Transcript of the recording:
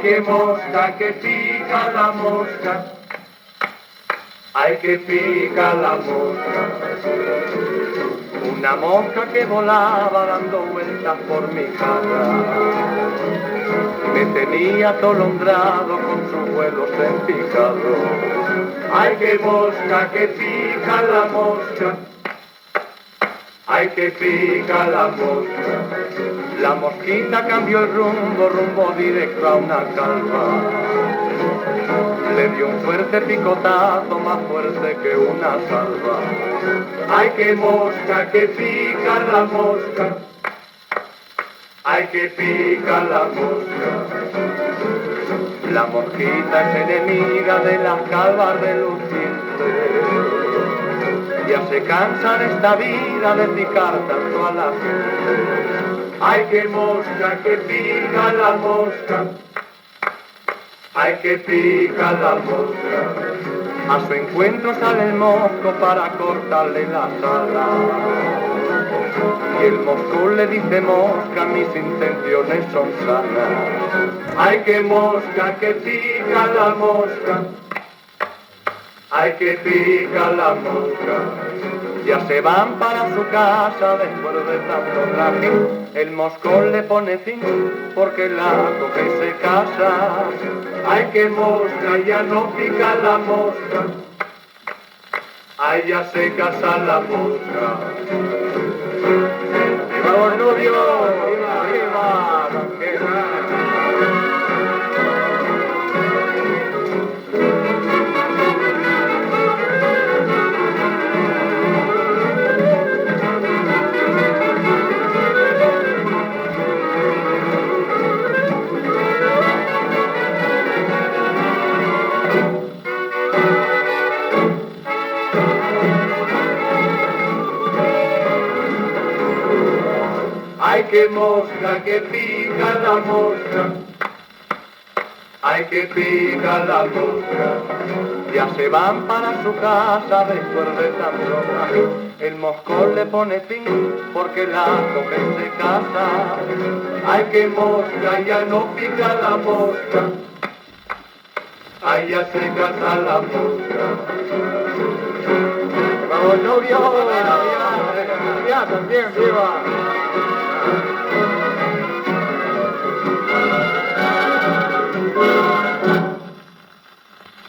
qué mosca que pica la mosca. Ay, que pica la mosca. Una mosca que volaba dando vueltas por mi casa. Me tenía atolondrado con sus vuelos en picado. Ay, qué mosca que pica la mosca. Ay, que pica la mosca. La mosquita cambió el rumbo directo a una calva. Le dio un fuerte picotazo, más fuerte que una salva. Ay, qué mosca que pica la mosca. Ay, que pica la mosca. La mosquita es enemiga de las calvas relucientes. Ya se cansa de esta vida de picar tanto a la gente. Ay, qué mosca que pica la mosca. Ay, que pica la mosca. A su encuentro sale el mosco para cortarle las alas. Y el mosco le dice: mosca, mis intenciones son sanas. Ay, que mosca que pica la mosca. Ay, que pica la mosca. Ya se van para su casa después de tanto trajín. El moscón le pone fin porque la coge y se casa. Ay, que mosca, ya no pica la mosca. Ay, ya se casa la mosca. ¡Viva los novios! ¡Viva, viva! Ay, qué mosca que pica la mosca. Ay, que pica la mosca. Ya se van para su casa después de tanto trajín. El moscón le pone fin porque la coge y se casa. Ay, qué mosca, ya no pica la mosca. Ay, ya se casa la mosca. ¡Vamos, novio! ¡Ya también, viva!